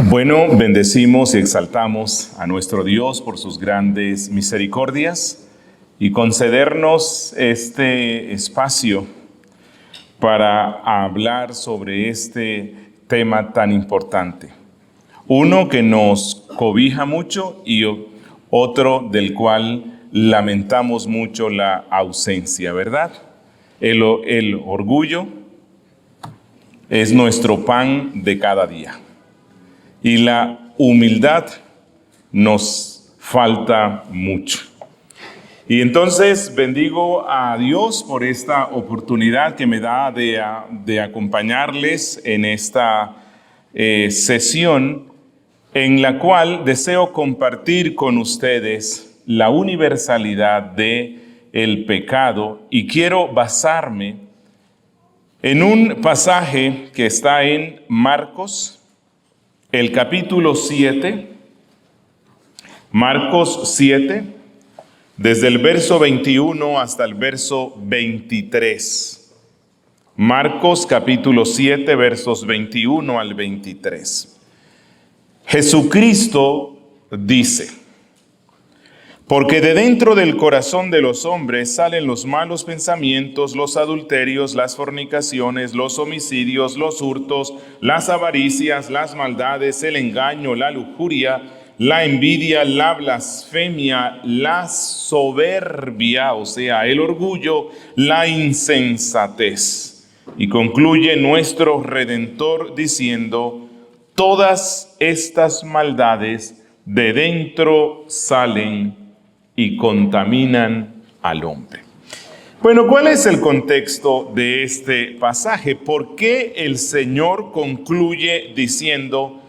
Bueno, bendecimos y exaltamos a nuestro Dios por sus grandes misericordias y concedernos este espacio para hablar sobre este tema tan importante. Uno que nos cobija mucho y otro del cual lamentamos mucho la ausencia, ¿verdad? El orgullo es nuestro pan de cada día. Y la humildad nos falta mucho. Y entonces bendigo a Dios por esta oportunidad que me da de acompañarles en esta sesión en la cual deseo compartir con ustedes la universalidad del pecado y quiero basarme en un pasaje que está en Marcos, el capítulo 7, Marcos 7, desde el verso 21 hasta el verso 23. Marcos capítulo 7, versos 21 al 23. Jesucristo dice: porque de dentro del corazón de los hombres salen los malos pensamientos, los adulterios, las fornicaciones, los homicidios, los hurtos, las avaricias, las maldades, el engaño, la lujuria, la envidia, la blasfemia, la soberbia, o sea, el orgullo, la insensatez. Y concluye nuestro Redentor diciendo: todas estas maldades de dentro salen y contaminan al hombre. Bueno, ¿cuál es el contexto de este pasaje? ¿Por qué el Señor concluye diciendo: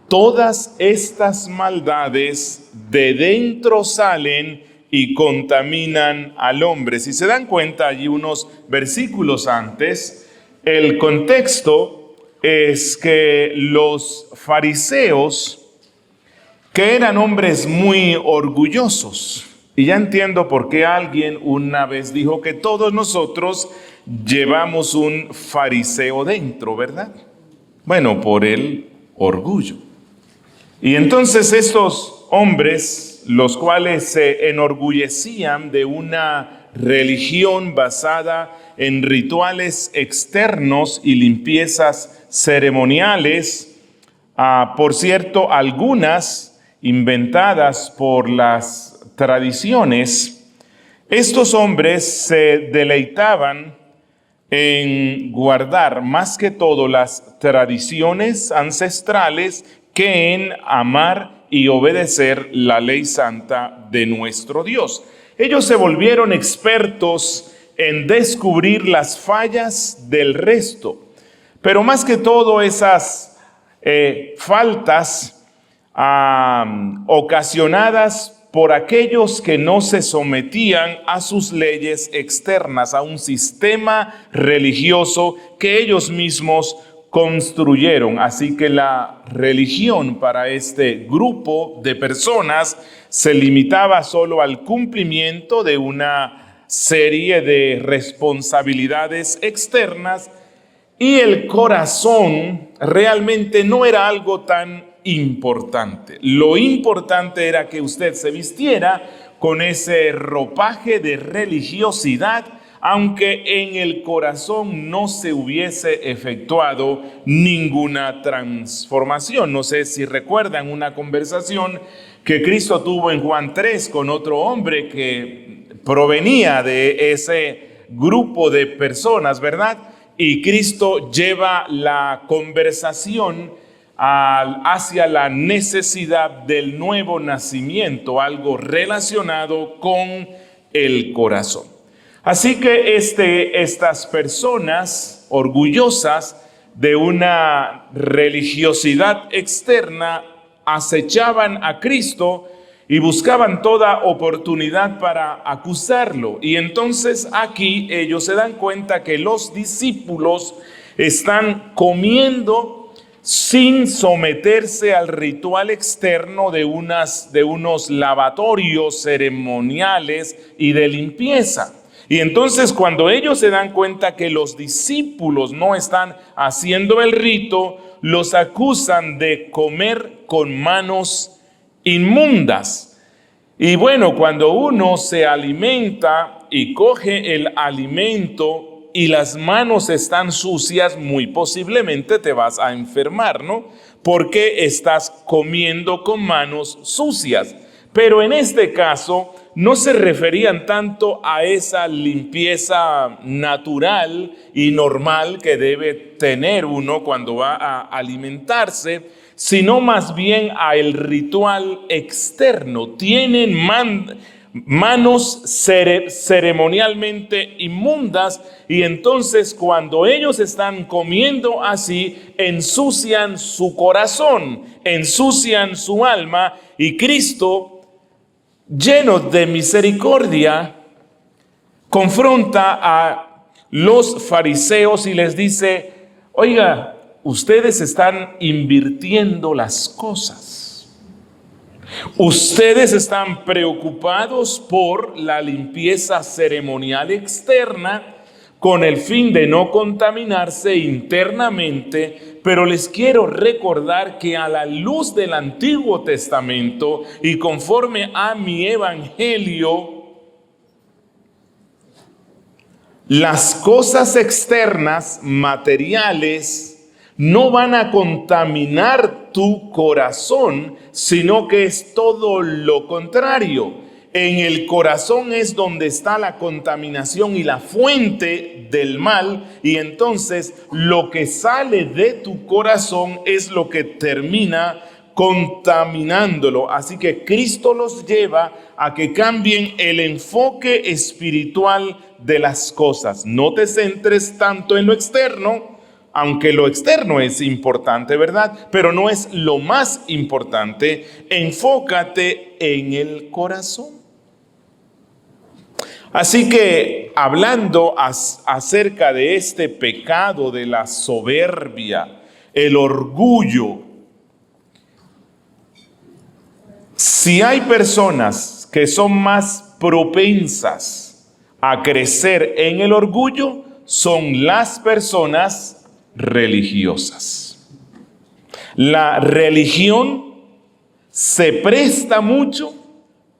todas estas maldades de dentro salen y contaminan al hombre? Si se dan cuenta, allí unos versículos antes, el contexto es que los fariseos, que eran hombres muy orgullosos, y ya entiendo por qué alguien una vez dijo que todos nosotros llevamos un fariseo dentro, ¿verdad? Bueno, por el orgullo. Y entonces estos hombres, los cuales se enorgullecían de una religión basada en rituales externos y limpiezas ceremoniales, por cierto, algunas inventadas por las tradiciones, estos hombres se deleitaban en guardar más que todo las tradiciones ancestrales que en amar y obedecer la ley santa de nuestro Dios. Ellos se volvieron expertos en descubrir las fallas del resto, pero más que todo esas faltas ocasionadas por aquellos que no se sometían a sus leyes externas, a un sistema religioso que ellos mismos construyeron. Así que la religión para este grupo de personas se limitaba solo al cumplimiento de una serie de responsabilidades externas, y el corazón realmente no era algo tan importante. Lo importante era que usted se vistiera con ese ropaje de religiosidad, aunque en el corazón no se hubiese efectuado ninguna transformación. No sé si recuerdan una conversación que Cristo tuvo en Juan 3 con otro hombre que provenía de ese grupo de personas, ¿verdad? Y Cristo lleva la conversación hacia la necesidad del nuevo nacimiento, algo relacionado con el corazón. Así que estas personas orgullosas de una religiosidad externa acechaban a Cristo y buscaban toda oportunidad para acusarlo. Y entonces aquí ellos se dan cuenta que los discípulos están comiendo sin someterse al ritual externo de unos lavatorios ceremoniales y de limpieza. Y entonces cuando ellos se dan cuenta que los discípulos no están haciendo el rito, los acusan de comer con manos inmundas. Y bueno, cuando uno se alimenta y coge el alimento y las manos están sucias, muy posiblemente te vas a enfermar, ¿no? Porque estás comiendo con manos sucias. Pero en este caso no se referían tanto a esa limpieza natural y normal que debe tener uno cuando va a alimentarse, sino más bien a el ritual externo. Tienen manos ceremonialmente inmundas, y entonces cuando ellos están comiendo así, ensucian su corazón, ensucian su alma, y Cristo, lleno de misericordia, confronta a los fariseos y les dice: oiga, ustedes están invirtiendo las cosas. Ustedes están preocupados por la limpieza ceremonial externa con el fin de no contaminarse internamente, pero les quiero recordar que a la luz del Antiguo Testamento y conforme a mi evangelio, las cosas externas, materiales, no van a contaminar tu corazón, sino que es todo lo contrario. En el corazón es donde está la contaminación y la fuente del mal, y entonces lo que sale de tu corazón es lo que termina contaminándolo. Así que Cristo los lleva a que cambien el enfoque espiritual de las cosas. No te centres tanto en lo externo, aunque lo externo es importante, ¿verdad? Pero no es lo más importante. Enfócate en el corazón. Así que hablando acerca de este pecado de la soberbia, el orgullo, si hay personas que son más propensas a crecer en el orgullo, son las personas religiosas. La religión se presta mucho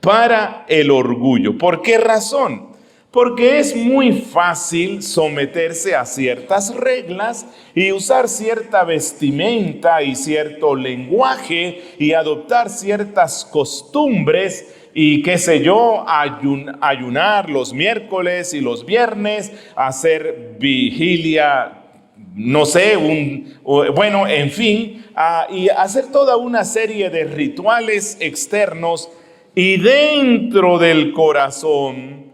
para el orgullo. ¿Por qué razón? Porque es muy fácil someterse a ciertas reglas y usar cierta vestimenta y cierto lenguaje y adoptar ciertas costumbres y qué sé yo, ayunar los miércoles y los viernes, hacer vigilia, no sé, en fin, y hacer toda una serie de rituales externos, y dentro del corazón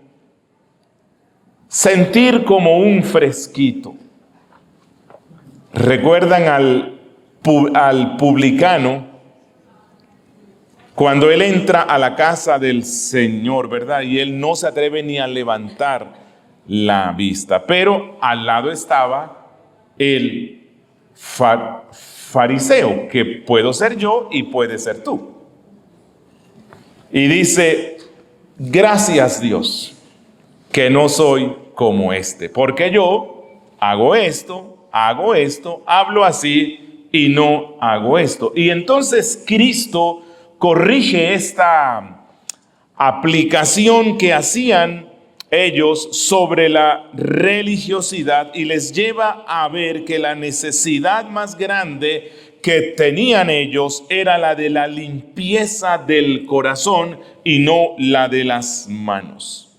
sentir como un fresquito. ¿Recuerdan al publicano cuando él entra a la casa del Señor, verdad? Y él no se atreve ni a levantar la vista, pero al lado estaba el fariseo, que puedo ser yo y puede ser tú. Y dice: gracias Dios que no soy como este, porque yo hago esto, hablo así y no hago esto. Y entonces Cristo corrige esta aplicación que hacían ellos sobre la religiosidad y les lleva a ver que la necesidad más grande que tenían ellos era la de la limpieza del corazón y no la de las manos.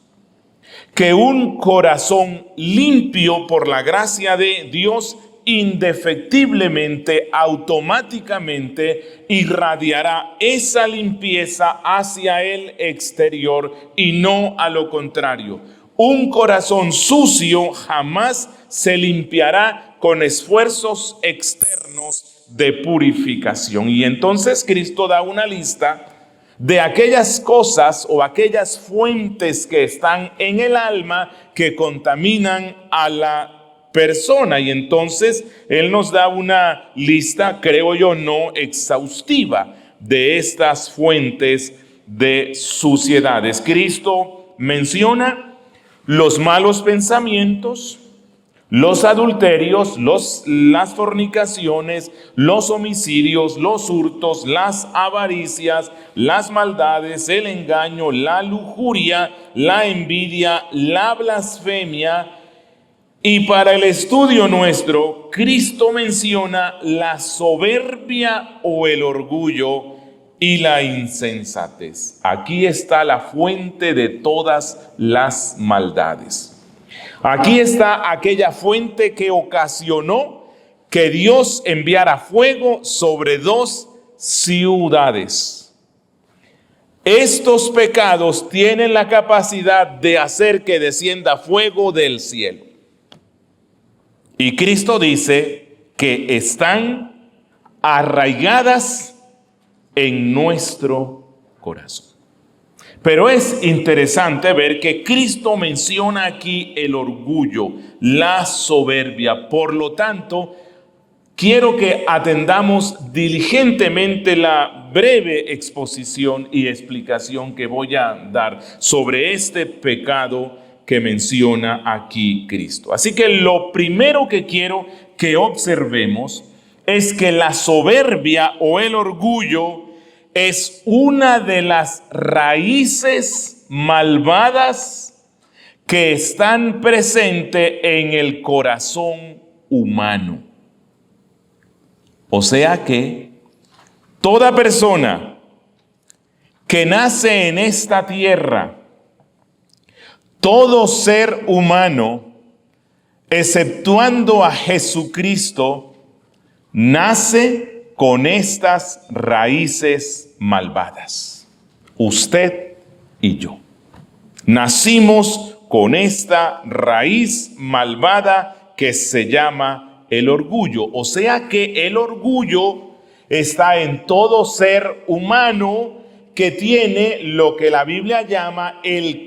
Que un corazón limpio por la gracia de Dios indefectiblemente, automáticamente irradiará esa limpieza hacia el exterior y no a lo contrario. Un corazón sucio jamás se limpiará con esfuerzos externos de purificación. Y entonces Cristo da una lista de aquellas cosas o aquellas fuentes que están en el alma que contaminan a la persona. Y entonces Él nos da una lista, creo yo, no exhaustiva de estas fuentes de suciedades. Cristo menciona los malos pensamientos, los adulterios, las fornicaciones, los homicidios, los hurtos, las avaricias, las maldades, el engaño, la lujuria, la envidia, la blasfemia. Y para el estudio nuestro, Cristo menciona la soberbia o el orgullo y la insensatez. Aquí está la fuente de todas las maldades. Aquí está aquella fuente que ocasionó que Dios enviara fuego sobre 2 ciudades. Estos pecados tienen la capacidad de hacer que descienda fuego del cielo. Y Cristo dice que están arraigadas en nuestro corazón. Pero es interesante ver que Cristo menciona aquí el orgullo, la soberbia. Por lo tanto, quiero que atendamos diligentemente la breve exposición y explicación que voy a dar sobre este pecado que menciona aquí Cristo. Así que lo primero que quiero que observemos es que la soberbia o el orgullo es una de las raíces malvadas que están presentes en el corazón humano. O sea que toda persona que nace en esta tierra, todo ser humano, exceptuando a Jesucristo, nace con estas raíces malvadas. Usted y yo nacimos con esta raíz malvada que se llama el orgullo. O sea que el orgullo está en todo ser humano que tiene lo que la Biblia llama el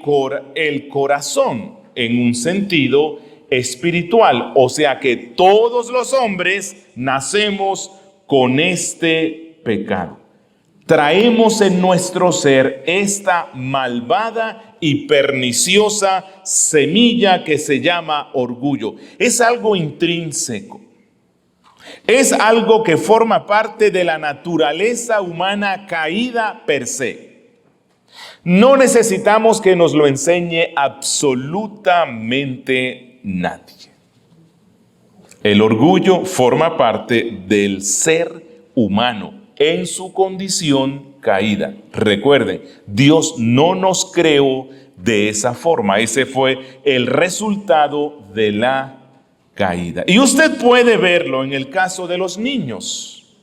corazón, en un sentido espiritual. O sea que todos los hombres nacemos con este pecado. Traemos en nuestro ser esta malvada y perniciosa semilla que se llama orgullo. Es algo intrínseco. Es algo que forma parte de la naturaleza humana caída per se. No necesitamos que nos lo enseñe absolutamente nadie. El orgullo forma parte del ser humano en su condición caída. Recuerden, Dios no nos creó de esa forma. Ese fue el resultado de la caída. Y usted puede verlo en el caso de los niños.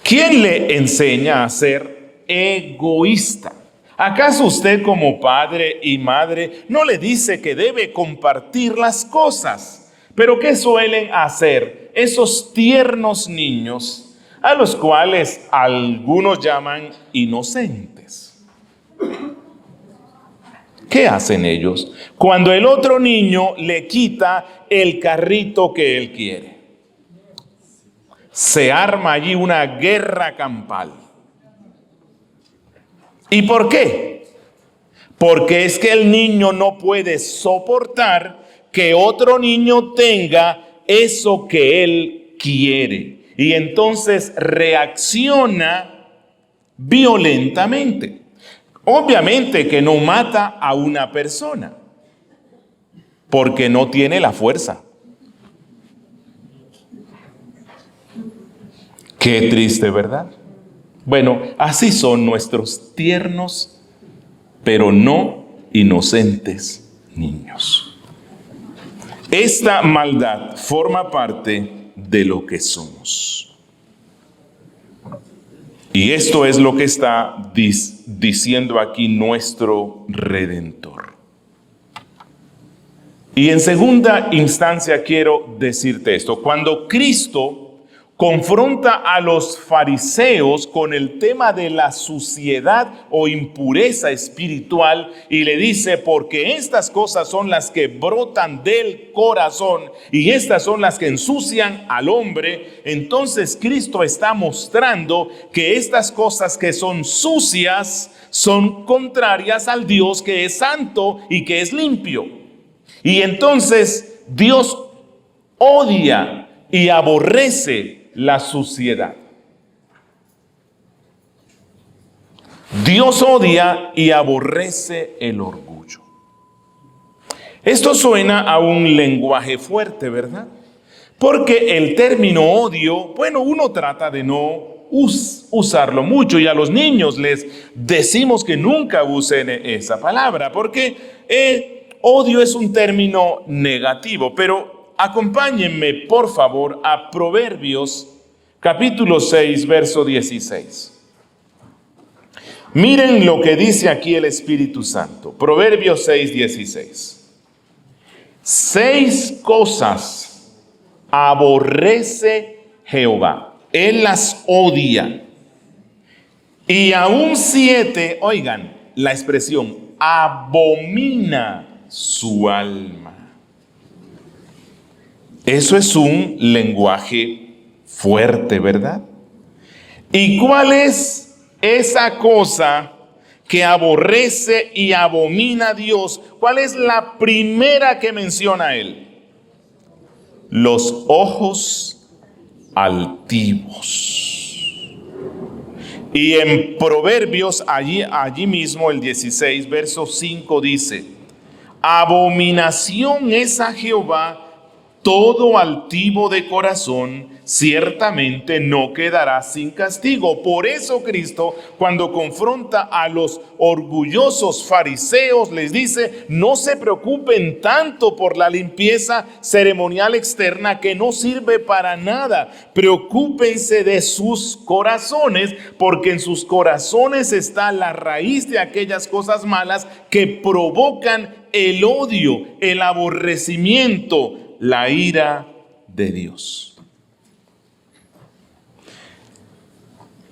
¿Quién le enseña a ser egoísta? ¿Acaso usted como padre y madre no le dice que debe compartir las cosas? Pero ¿qué suelen hacer esos tiernos niños a los cuales algunos llaman inocentes? ¿Qué hacen ellos cuando el otro niño le quita el carrito que él quiere? Se arma allí una guerra campal. ¿Y por qué? Porque es que el niño no puede soportar que otro niño tenga eso que él quiere. Y entonces reacciona violentamente. Obviamente que no mata a una persona, porque no tiene la fuerza. Qué triste, ¿verdad? Bueno, así son nuestros tiernos, pero no inocentes niños. Esta maldad forma parte de lo que somos. Y esto es lo que está diciendo aquí nuestro Redentor. Y en segunda instancia quiero decirte esto. Cuando Cristo confronta a los fariseos con el tema de la suciedad o impureza espiritual y le dice, porque estas cosas son las que brotan del corazón y estas son las que ensucian al hombre. Entonces Cristo está mostrando que estas cosas que son sucias son contrarias al Dios que es santo y que es limpio. Y entonces Dios odia y aborrece la suciedad. Dios odia y aborrece el orgullo. Esto suena a un lenguaje fuerte, ¿verdad? Porque el término odio, bueno, uno trata de no usarlo mucho y a los niños les decimos que nunca usen esa palabra porque odio es un término negativo, pero acompáñenme, por favor, a Proverbios, capítulo 6, verso 16. Miren lo que dice aquí el Espíritu Santo. Proverbios 6, 16. 6 cosas aborrece Jehová. Él las odia. Y aún 7, oigan la expresión, abomina su alma. Eso es un lenguaje fuerte, ¿verdad? ¿Y cuál es esa cosa que aborrece y abomina a Dios? ¿Cuál es la primera que menciona él? Los ojos altivos. Y en Proverbios, allí mismo, el 16, verso 5 dice, abominación es a Jehová todo altivo de corazón, ciertamente no quedará sin castigo. Por eso Cristo, cuando confronta a los orgullosos fariseos, les dice, no se preocupen tanto por la limpieza ceremonial externa que no sirve para nada. Preocúpense de sus corazones, porque en sus corazones está la raíz de aquellas cosas malas que provocan el odio, el aborrecimiento, la ira de Dios.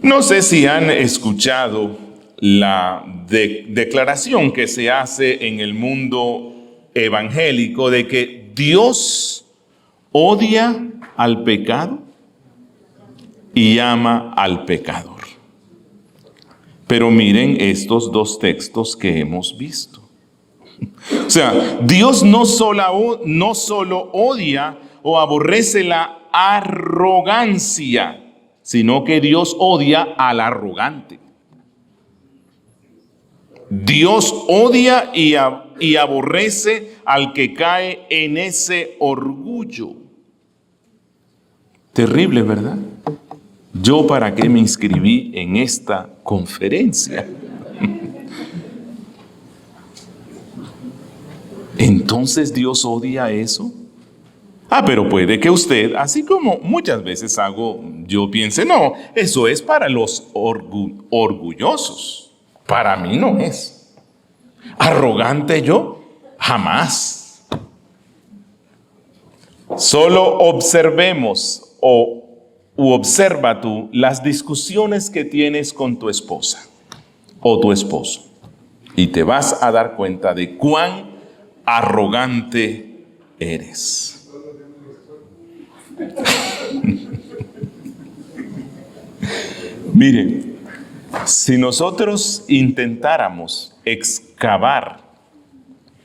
No sé si han escuchado la declaración que se hace en el mundo evangélico de que Dios odia al pecado y ama al pecador. Pero miren estos dos textos que hemos visto. O sea, Dios no solo odia o aborrece la arrogancia, sino que Dios odia al arrogante. Dios odia y aborrece al que cae en ese orgullo. Terrible, ¿verdad? ¿Yo para qué me inscribí en esta conferencia? ¿Entonces Dios odia eso? Pero puede que usted, así como muchas veces hago, yo piense, no, eso es para los orgullosos. Para mí no es. ¿Arrogante yo? Jamás. Solo observemos u observa tú las discusiones que tienes con tu esposa o tu esposo y te vas a dar cuenta de cuán arrogante eres. Miren, si nosotros intentáramos excavar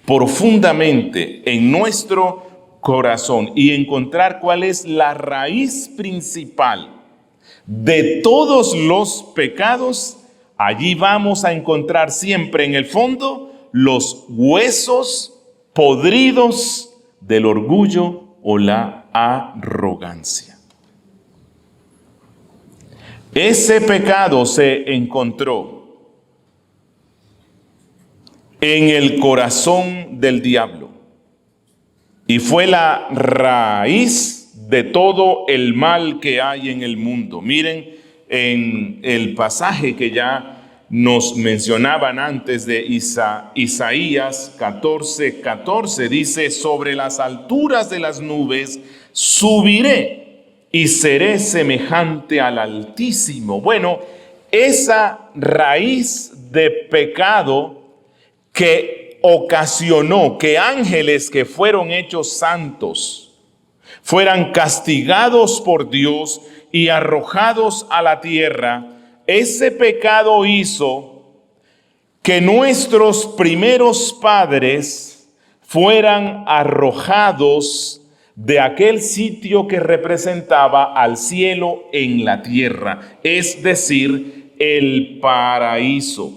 profundamente en nuestro corazón y encontrar cuál es la raíz principal de todos los pecados, allí vamos a encontrar siempre en el fondo los huesos podridos del orgullo o la arrogancia. Ese pecado se encontró en el corazón del diablo y fue la raíz de todo el mal que hay en el mundo. Miren en el pasaje que ya nos mencionaban antes de Isaías 14:14, dice, sobre las alturas de las nubes subiré y seré semejante al Altísimo. Bueno, esa raíz de pecado que ocasionó que ángeles que fueron hechos santos fueran castigados por Dios y arrojados a la tierra, ese pecado hizo que nuestros primeros padres fueran arrojados de aquel sitio que representaba al cielo en la tierra, es decir, el paraíso.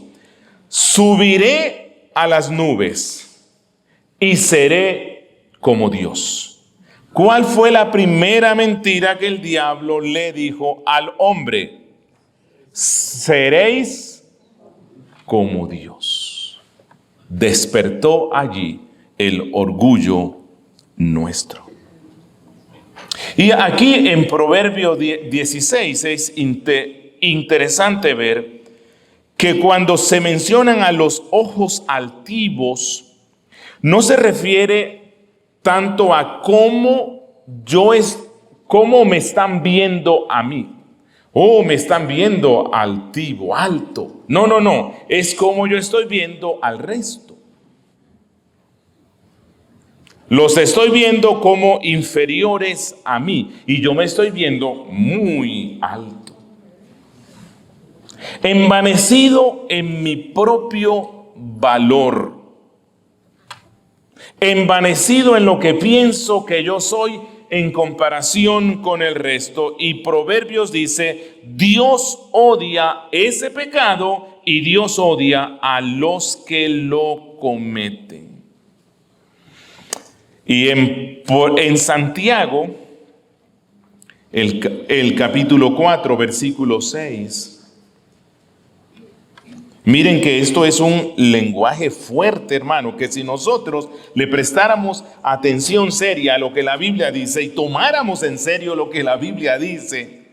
Subiré a las nubes y seré como Dios. ¿Cuál fue la primera mentira que el diablo le dijo al hombre? Seréis como Dios. Despertó allí el orgullo nuestro. Y aquí en Proverbio 16 es interesante ver que cuando se mencionan a los ojos altivos, no se refiere tanto a cómo me están viendo a mí. Oh, me están viendo altivo, alto. No. Es como yo estoy viendo al resto. Los estoy viendo como inferiores a mí y yo me estoy viendo muy alto. Envanecido en mi propio valor. Envanecido en lo que pienso que yo soy en comparación con el resto. Y Proverbios dice, Dios odia ese pecado y Dios odia a los que lo cometen. Y en Santiago, el capítulo 4, versículo 6, miren que esto es un lenguaje fuerte, hermano, que si nosotros le prestáramos atención seria a lo que la Biblia dice y tomáramos en serio lo que la Biblia dice,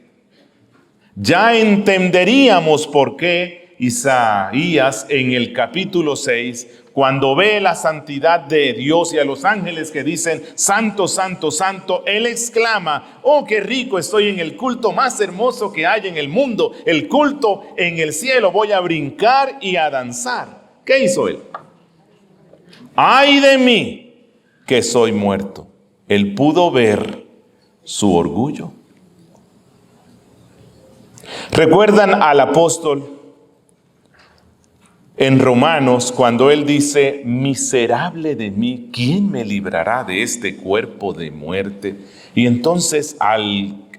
ya entenderíamos por qué Isaías en el capítulo 6, cuando ve la santidad de Dios y a los ángeles que dicen, Santo, Santo, Santo, él exclama, oh, qué rico estoy en el culto más hermoso que hay en el mundo, el culto en el cielo, voy a brincar y a danzar. ¿Qué hizo él? ¡Ay de mí, que soy muerto! Él pudo ver su orgullo. ¿Recuerdan al apóstol en Romanos cuando él dice, miserable de mí, ¿quién me librará de este cuerpo de muerte? Y entonces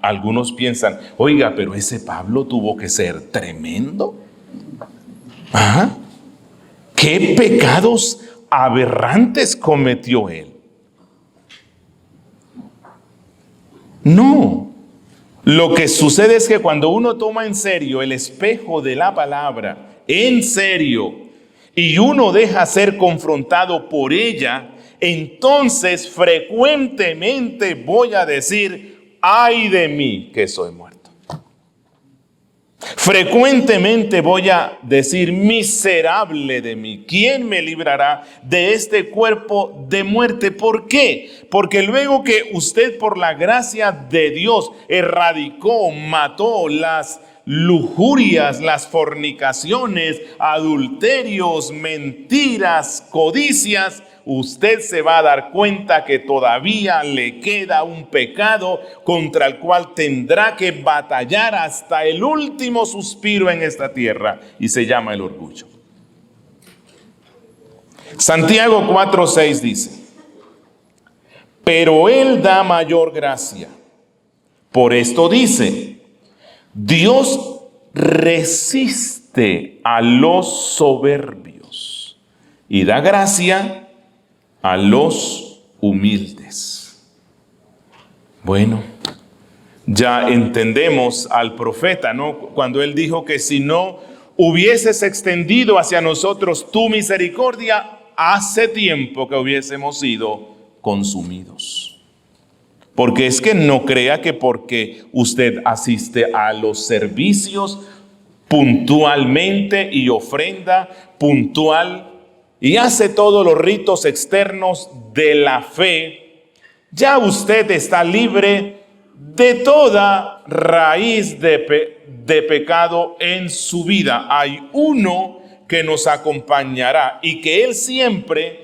algunos piensan, oiga, pero ese Pablo tuvo que ser tremendo. ¿Ah? ¿Qué pecados aberrantes cometió él? No. Lo que sucede es que cuando uno toma en serio el espejo de la palabra, en serio, y uno deja ser confrontado por ella, entonces frecuentemente voy a decir, ay de mí que soy muerto. Frecuentemente voy a decir, miserable de mí, ¿quién me librará de este cuerpo de muerte? ¿Por qué? Porque luego que usted por la gracia de Dios erradicó, mató las lujurias, las fornicaciones, adulterios, mentiras, codicias, usted se va a dar cuenta que todavía le queda un pecado contra el cual tendrá que batallar hasta el último suspiro en esta tierra, y se llama el orgullo. Santiago 4:6 dice, pero Él da mayor gracia. Por esto dice, Dios resiste a los soberbios y da gracia a los humildes. Bueno, ya entendemos al profeta, ¿no? Cuando él dijo que si no hubieses extendido hacia nosotros tu misericordia, hace tiempo que hubiésemos sido consumidos. Porque es que no crea que porque usted asiste a los servicios puntualmente y ofrenda puntual y hace todos los ritos externos de la fe, ya usted está libre de toda raíz de pecado en su vida. Hay uno que nos acompañará y que Él siempre,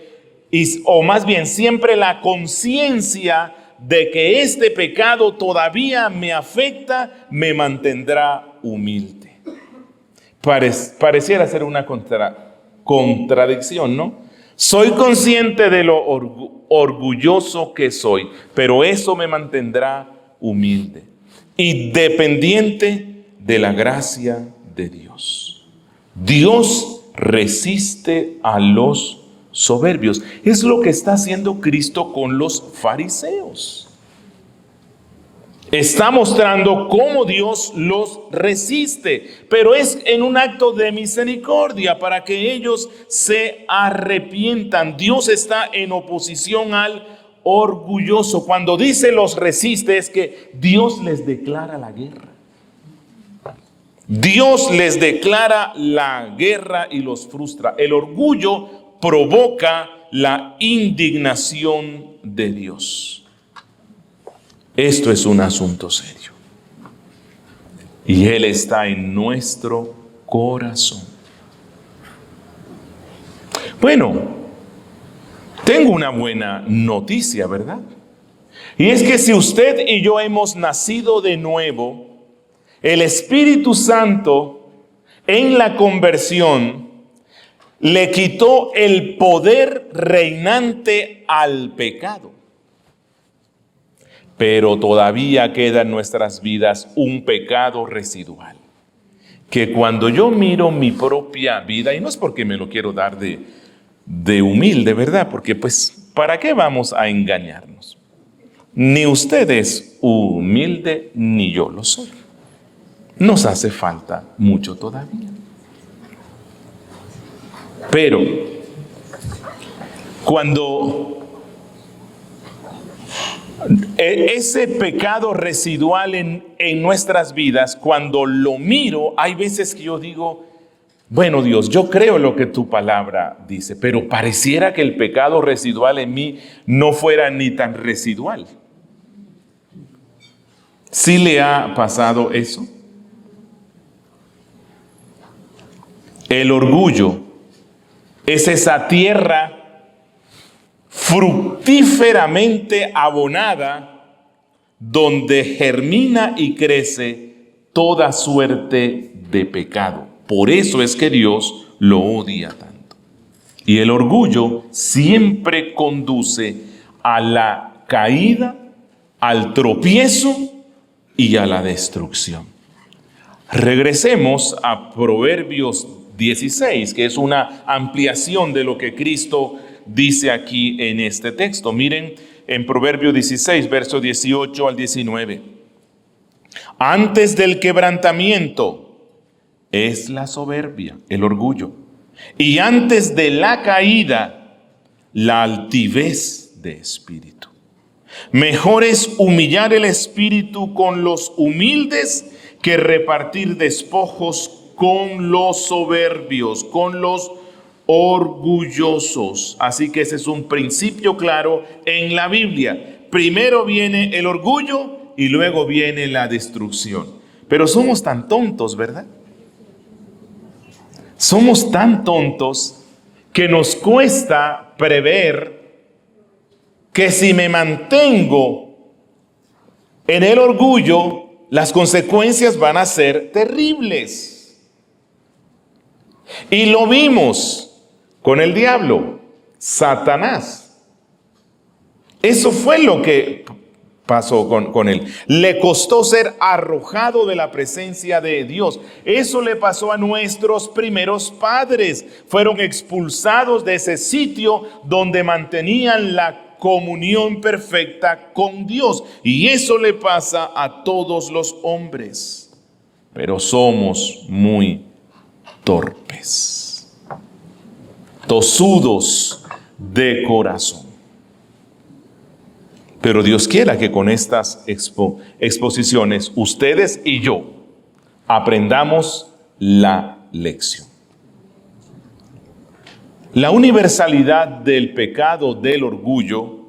o más bien siempre la conciencia de que este pecado todavía me afecta, me mantendrá humilde. Pareciera ser una contradicción, ¿no? Soy consciente de lo orgulloso que soy, pero eso me mantendrá humilde y dependiente de la gracia de Dios. Dios resiste a los soberbios. Es lo que está haciendo Cristo con los fariseos. Está mostrando cómo Dios los resiste, pero es en un acto de misericordia para que ellos se arrepientan. Dios está en oposición al orgulloso. Cuando dice los resiste, es que Dios les declara la guerra. Dios les declara la guerra y los frustra. El orgullo provoca la indignación de Dios. Esto es un asunto serio. Y Él está en nuestro corazón. Bueno, tengo una buena noticia, ¿verdad? Y es que si usted y yo hemos nacido de nuevo, el Espíritu Santo en la conversión le quitó el poder reinante al pecado. Pero todavía queda en nuestras vidas un pecado residual. Que cuando yo miro mi propia vida, y no es porque me lo quiero dar de humilde, ¿verdad? Porque pues, ¿para qué vamos a engañarnos? Ni usted es humilde, ni yo lo soy. Nos hace falta mucho todavía. Pero, cuando ese pecado residual en nuestras vidas, cuando lo miro, hay veces que yo digo, bueno Dios, yo creo lo que tu palabra dice, pero pareciera que el pecado residual en mí no fuera ni tan residual. ¿Sí le ha pasado eso? El orgullo es esa tierra fructíferamente abonada, donde germina y crece toda suerte de pecado. Por eso es que Dios lo odia tanto. Y el orgullo siempre conduce a la caída, al tropiezo y a la destrucción. Regresemos a Proverbios 16, que es una ampliación de lo que Cristo dice aquí en este texto. Miren en Proverbios 16, versos 18 al 19. Antes del quebrantamiento es la soberbia, el orgullo. Y antes de la caída, la altivez de espíritu. Mejor es humillar el espíritu con los humildes que repartir despojos con los soberbios, con los orgullosos. Así que ese es un principio claro en la Biblia. Primero viene el orgullo y luego viene la destrucción. Pero somos tan tontos, ¿verdad? Somos tan tontos que nos cuesta prever que si me mantengo en el orgullo, las consecuencias van a ser terribles. Y lo vimos con el diablo, Satanás. Eso fue lo que pasó con él. Le costó ser arrojado de la presencia de Dios. Eso le pasó a nuestros primeros padres. Fueron expulsados de ese sitio donde mantenían la comunión perfecta con Dios. Y eso le pasa a todos los hombres. Pero somos muy torpes, tosudos de corazón. Pero Dios quiera que con estas exposiciones ustedes y yo aprendamos la lección. La universalidad del pecado del orgullo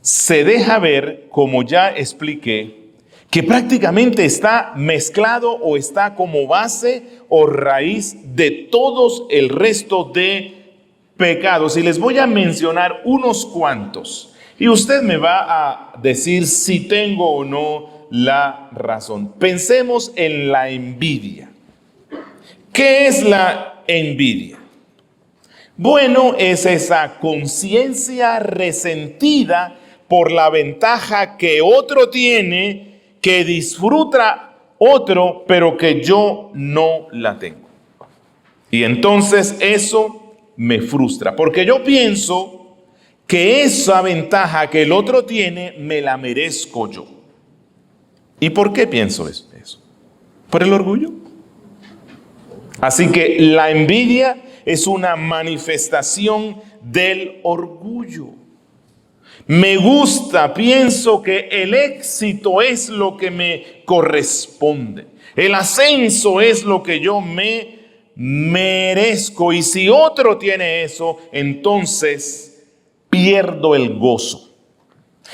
se deja ver, como ya expliqué, que prácticamente está mezclado o está como base o raíz de todos el resto de pecados. Y les voy a mencionar unos cuantos. Y usted me va a decir si tengo o no la razón. Pensemos en la envidia. ¿Qué es la envidia? Bueno, es esa conciencia resentida por la ventaja que otro tiene, que disfruta otro, pero que yo no la tengo. Y entonces eso me frustra, porque yo pienso que esa ventaja que el otro tiene, me la merezco yo. ¿Y por qué pienso eso? ¿Por el orgullo? Así que la envidia es una manifestación del orgullo. Me gusta, pienso que el éxito es lo que me corresponde. El ascenso es lo que yo me merezco. Y si otro tiene eso, entonces pierdo el gozo.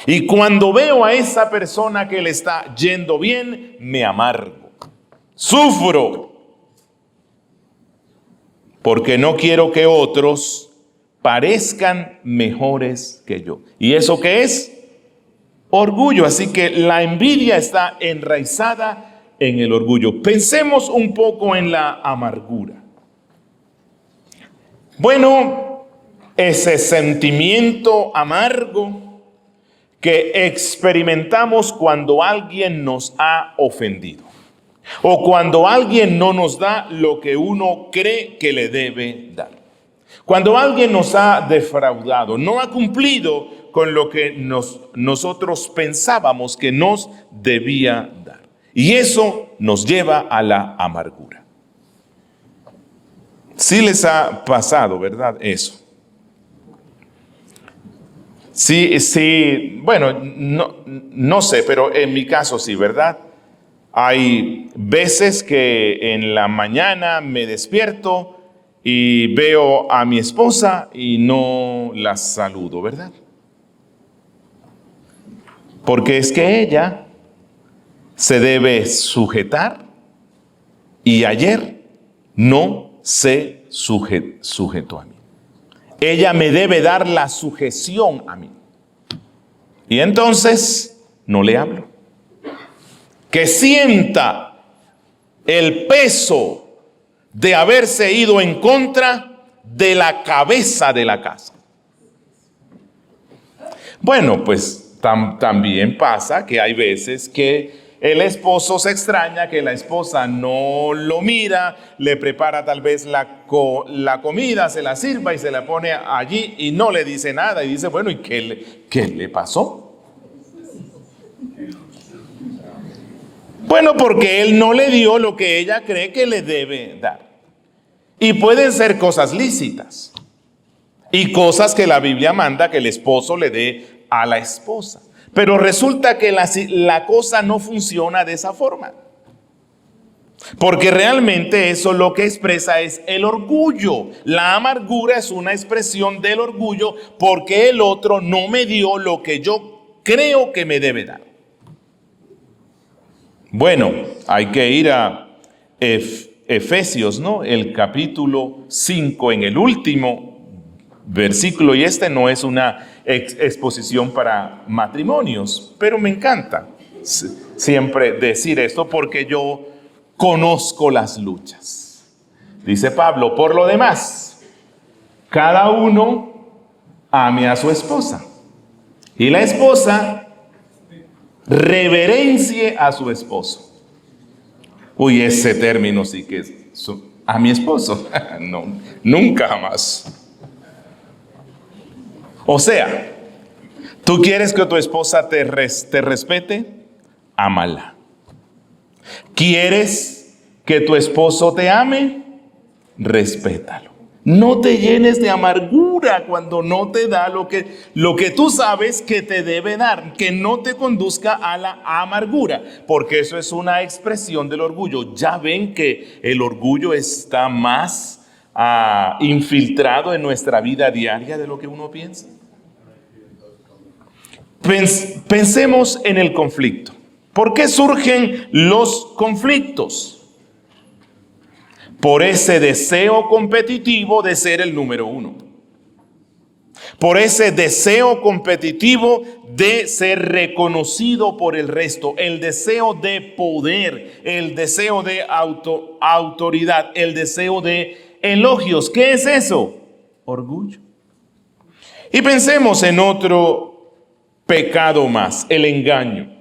Y cuando veo a esa persona que le está yendo bien, me amargo. Sufro. Porque no quiero que otros parezcan mejores que yo. ¿Y eso qué es? Orgullo. Así que la envidia está enraizada en el orgullo. Pensemos un poco en la amargura. Bueno, ese sentimiento amargo que experimentamos cuando alguien nos ha ofendido. O cuando alguien no nos da lo que uno cree que le debe dar. Cuando alguien nos ha defraudado, no ha cumplido con lo que nosotros pensábamos que nos debía dar. Y eso nos lleva a la amargura. Sí les ha pasado, ¿verdad? Eso. Sí, bueno, no sé, pero en mi caso sí, ¿verdad? Hay veces que en la mañana me despierto y veo a mi esposa y no la saludo, ¿verdad? Porque es que ella se debe sujetar y ayer no se sujetó a mí. Ella me debe dar la sujeción a mí. Y entonces no le hablo. Que sienta el peso de haberse ido en contra de la cabeza de la casa. Bueno, pues también pasa que hay veces que el esposo se extraña, que la esposa no lo mira, le prepara tal vez la comida, se la sirva y se la pone allí y no le dice nada. Y dice, bueno, ¿y qué le pasó? Bueno, porque él no le dio lo que ella cree que le debe dar. Y pueden ser cosas lícitas. Y cosas que la Biblia manda que el esposo le dé a la esposa. Pero resulta que la cosa no funciona de esa forma. Porque realmente eso lo que expresa es el orgullo. La amargura es una expresión del orgullo porque el otro no me dio lo que yo creo que me debe dar. Bueno, hay que ir a Efesios, ¿no? El capítulo 5, en el último versículo, y este no es una exposición para matrimonios, pero me encanta siempre decir esto porque yo conozco las luchas. Dice Pablo, por lo demás, cada uno ame a su esposa y la esposa reverencie a su esposo. Uy, ese término sí que es a mi esposo. No, nunca jamás. O sea, ¿tú quieres que tu esposa te respete? Ámala. ¿Quieres que tu esposo te ame? Respétalo. No te llenes de amargura cuando no te da lo que tú sabes que te debe dar, que no te conduzca a la amargura, porque eso es una expresión del orgullo. Ya ven que el orgullo está más infiltrado en nuestra vida diaria de lo que uno piensa. Pensemos en el conflicto. ¿Por qué surgen los conflictos? Por ese deseo competitivo de ser el número uno. Por ese deseo competitivo de ser reconocido por el resto. El deseo de poder, el deseo de autoridad, el deseo de elogios. ¿Qué es eso? Orgullo. Y pensemos en otro pecado más, el engaño.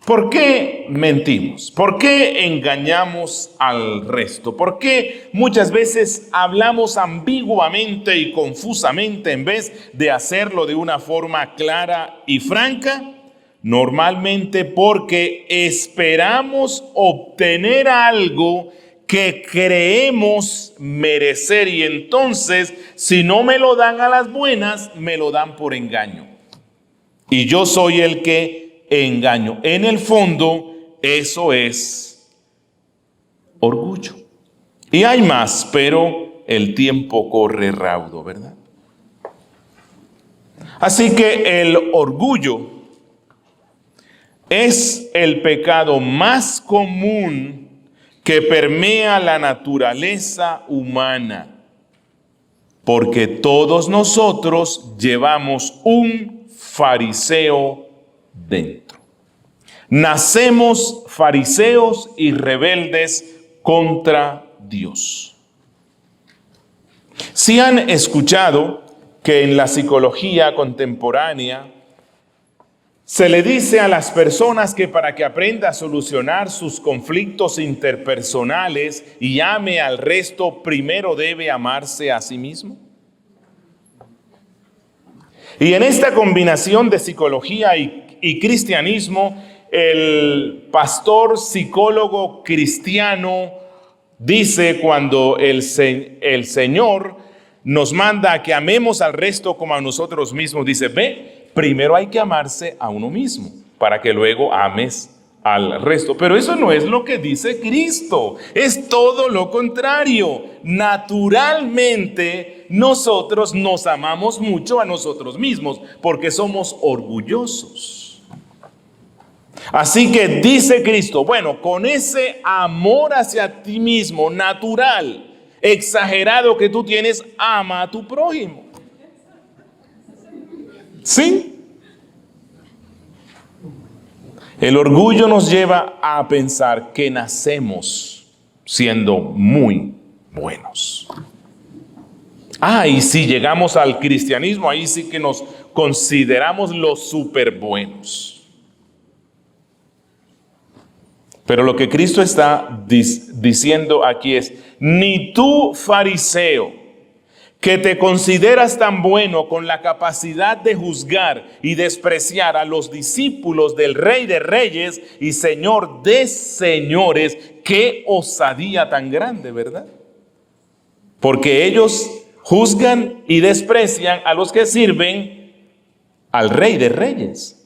¿Por qué mentimos? ¿Por qué engañamos al resto? ¿Por qué muchas veces hablamos ambiguamente y confusamente en vez de hacerlo de una forma clara y franca? Normalmente porque esperamos obtener algo que creemos merecer y entonces si no me lo dan a las buenas, me lo dan por engaño. Y yo soy el que engaño. En el fondo, eso es orgullo. Y hay más, pero el tiempo corre raudo, ¿verdad? Así que el orgullo es el pecado más común que permea la naturaleza humana, porque todos nosotros llevamos un fariseo dentro. Nacemos fariseos y rebeldes contra Dios. Si han escuchado que en la psicología contemporánea se le dice a las personas que para que aprenda a solucionar sus conflictos interpersonales y ame al resto, primero debe amarse a sí mismo. Y en esta combinación de psicología y cristianismo, el pastor psicólogo cristiano dice cuando el Señor nos manda a que amemos al resto como a nosotros mismos, dice, ve, primero hay que amarse a uno mismo para que luego ames al resto. Pero eso no es lo que dice Cristo, es todo lo contrario. Naturalmente nosotros nos amamos mucho a nosotros mismos porque somos orgullosos. Así que dice Cristo, bueno, con ese amor hacia ti mismo natural, exagerado que tú tienes, ama a tu prójimo. ¿Sí? El orgullo nos lleva a pensar que nacemos siendo muy buenos. Y si llegamos al cristianismo, ahí sí que nos consideramos los súper buenos. Pero lo que Cristo está diciendo aquí es, ni tú, fariseo, que te consideras tan bueno con la capacidad de juzgar y despreciar a los discípulos del Rey de Reyes y Señor de Señores, qué osadía tan grande, ¿verdad? Porque ellos juzgan y desprecian a los que sirven al Rey de Reyes.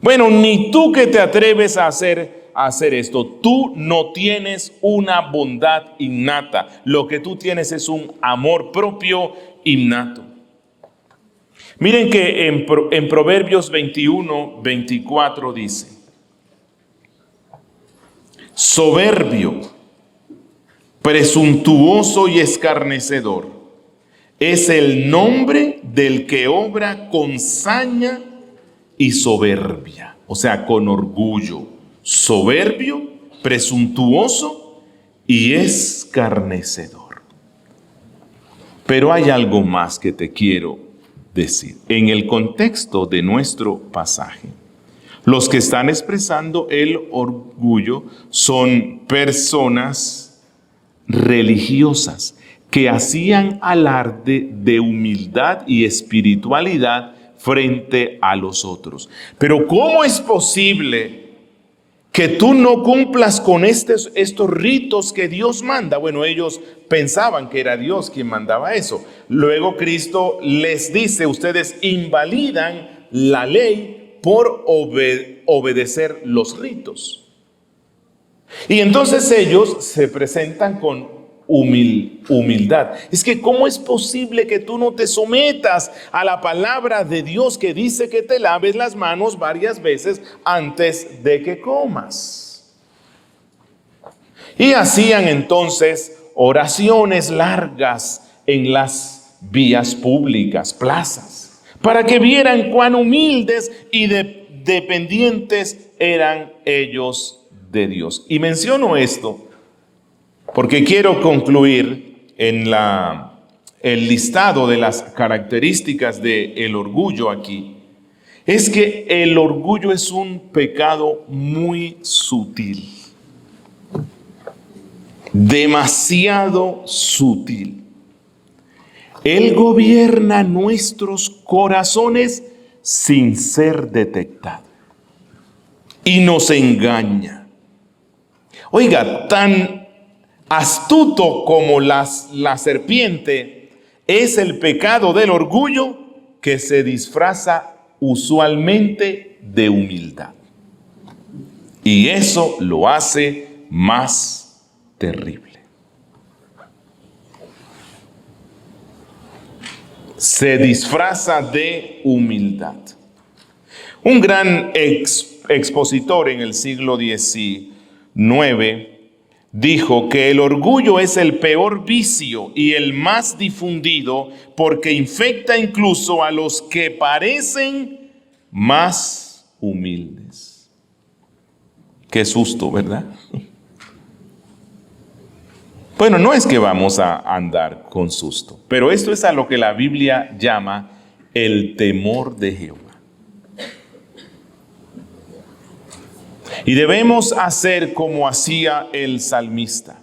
Bueno, ni tú que te atreves a hacer esto, tú no tienes una bondad innata. Lo que tú tienes es un amor propio innato. Miren que en Proverbios 21, 24 dice, soberbio, presuntuoso y escarnecedor es el nombre del que obra con saña y soberbia, o sea, con orgullo, soberbio, presuntuoso y escarnecedor. Pero hay algo más que te quiero decir. En el contexto de nuestro pasaje, los que están expresando el orgullo son personas religiosas que hacían alarde de humildad y espiritualidad frente a los otros. Pero ¿cómo es posible que tú no cumplas con estos ritos que Dios manda? Bueno, ellos pensaban que era Dios quien mandaba eso. Luego Cristo les dice, ustedes invalidan la ley por obedecer los ritos. Y entonces ellos se presentan con humildad. Es que ¿cómo es posible que tú no te sometas a la palabra de Dios que dice que te laves las manos varias veces antes de que comas? Y hacían entonces oraciones largas en las vías públicas, plazas, para que vieran cuán humildes y dependientes eran ellos de Dios. Y menciono esto porque quiero concluir en el listado de las características del orgullo aquí. Es que el orgullo es un pecado muy sutil, demasiado sutil. Él gobierna nuestros corazones sin ser detectado y nos engaña. Oiga, tan astuto como la serpiente es el pecado del orgullo, que se disfraza usualmente de humildad. Y eso lo hace más terrible. Se disfraza de humildad. Un gran expositor en el siglo XIX dijo que el orgullo es el peor vicio y el más difundido porque infecta incluso a los que parecen más humildes. Qué susto, ¿verdad? Bueno, no es que vamos a andar con susto, pero esto es a lo que la Biblia llama el temor de Jehová. Y debemos hacer como hacía el salmista.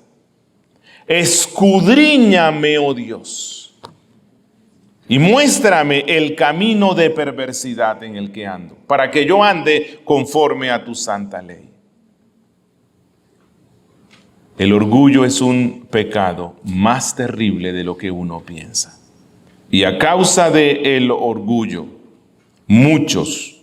Escudriñame, oh Dios, y muéstrame el camino de perversidad en el que ando, para que yo ande conforme a tu santa ley. El orgullo es un pecado más terrible de lo que uno piensa. Y a causa del orgullo, muchos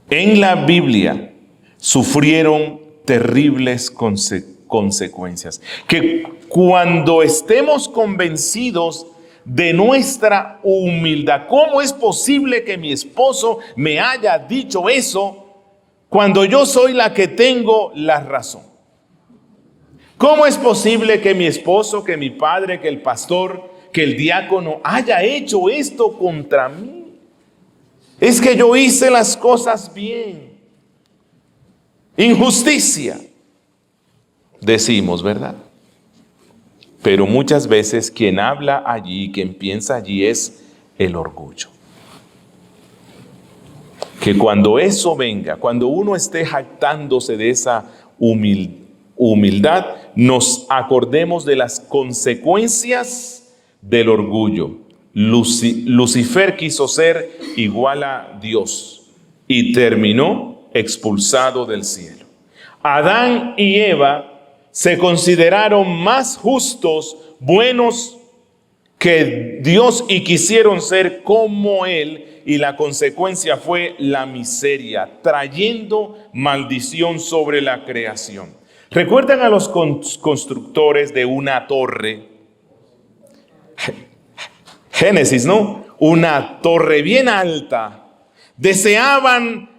en la Biblia sufrieron terribles consecuencias. Que cuando estemos convencidos de nuestra humildad, ¿cómo es posible que mi esposo me haya dicho eso cuando yo soy la que tengo la razón? ¿Cómo es posible que mi esposo, que mi padre, que el pastor, que el diácono haya hecho esto contra mí? Es que yo hice las cosas bien. Injusticia, decimos, ¿verdad? Pero muchas veces quien habla allí, quien piensa allí es el orgullo. Que cuando eso venga, cuando uno esté jactándose de esa humildad, nos acordemos de las consecuencias del orgullo. Lucifer quiso ser igual a Dios y terminó expulsado del cielo. Adán y Eva se consideraron más justos, buenos que Dios y quisieron ser como Él, y la consecuencia fue la miseria, trayendo maldición sobre la creación. ¿Recuerdan a los constructores de una torre? Génesis, ¿no? Una torre bien alta. Deseaban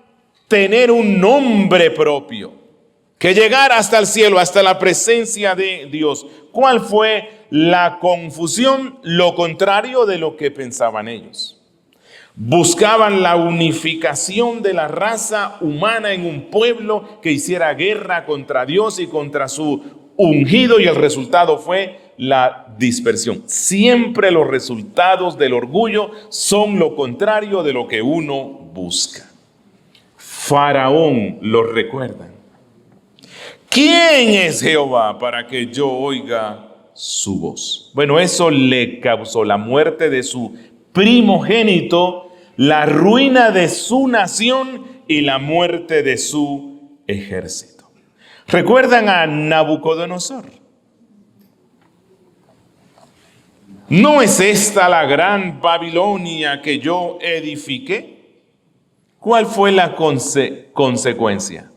tener un nombre propio, que llegara hasta el cielo, hasta la presencia de Dios. ¿Cuál fue la confusión? Lo contrario de lo que pensaban ellos. Buscaban la unificación de la raza humana en un pueblo que hiciera guerra contra Dios y contra su ungido, y el resultado fue la dispersión. Siempre los resultados del orgullo son lo contrario de lo que uno busca. Faraón, ¿lo recuerdan? ¿Quién es Jehová para que yo oiga su voz? Bueno, eso le causó la muerte de su primogénito, la ruina de su nación y la muerte de su ejército. ¿Recuerdan a Nabucodonosor? ¿No es esta la gran Babilonia que yo edifiqué? ¿Cuál fue la consecuencia?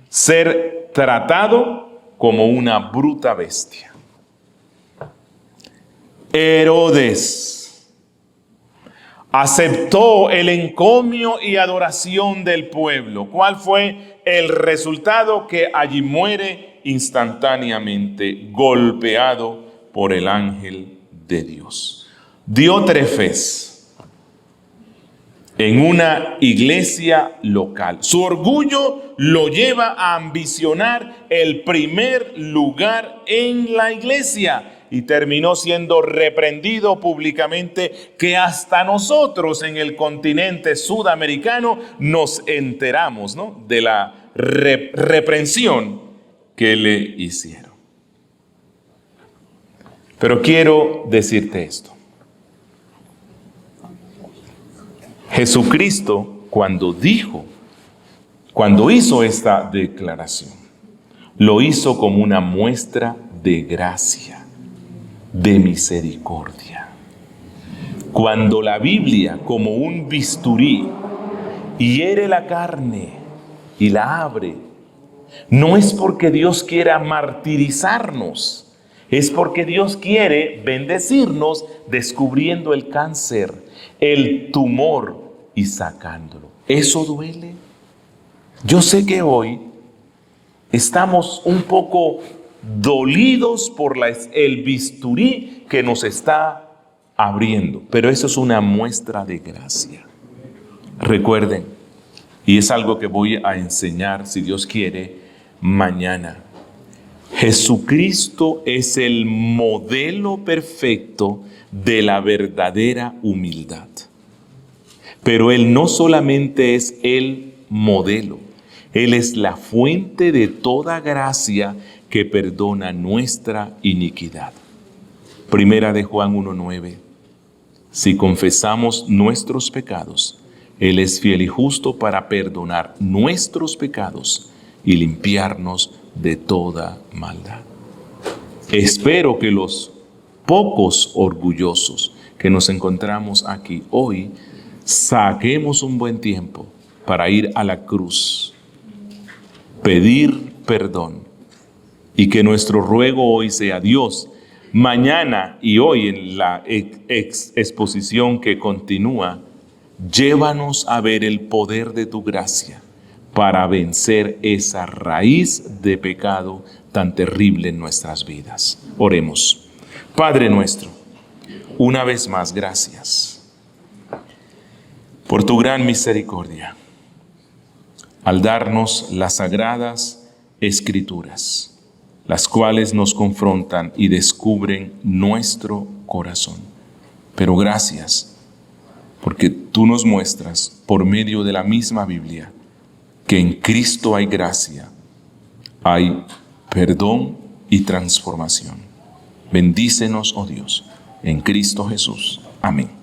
Ser tratado como una bruta bestia. Herodes aceptó el encomio y adoración del pueblo. ¿Cuál fue el resultado? Que allí muere instantáneamente, golpeado por el ángel de Dios. Diótrefes, en una iglesia local. Su orgullo lo lleva a ambicionar el primer lugar en la iglesia y terminó siendo reprendido públicamente, que hasta nosotros en el continente sudamericano nos enteramos, ¿no?, de la reprensión que le hicieron. Pero quiero decirte esto. Jesucristo, cuando hizo esta declaración, lo hizo como una muestra de gracia, de misericordia. Cuando la Biblia, como un bisturí, hiere la carne y la abre, no es porque Dios quiera martirizarnos, es porque Dios quiere bendecirnos descubriendo el cáncer, el tumor y sacándolo. ¿Eso duele? Yo sé que hoy estamos un poco dolidos por el bisturí que nos está abriendo, pero eso es una muestra de gracia. Recuerden, y es algo que voy a enseñar, si Dios quiere, mañana. Jesucristo es el modelo perfecto de la verdadera humildad. Pero Él no solamente es el modelo, Él es la fuente de toda gracia que perdona nuestra iniquidad. Primera de Juan 1:9. Si confesamos nuestros pecados, Él es fiel y justo para perdonar nuestros pecados y limpiarnos de toda maldad. Espero que los pocos orgullosos que nos encontramos aquí hoy saquemos un buen tiempo para ir a la cruz, pedir perdón, y que nuestro ruego hoy sea: Dios, mañana y hoy en la exposición que continúa, llévanos a ver el poder de tu gracia para vencer esa raíz de pecado tan terrible en nuestras vidas. Oremos. Padre nuestro, una vez más, gracias por tu gran misericordia al darnos las sagradas escrituras, las cuales nos confrontan y descubren nuestro corazón. Pero gracias porque tú nos muestras por medio de la misma Biblia que en Cristo hay gracia, hay perdón y transformación. Bendícenos, oh Dios, en Cristo Jesús. Amén.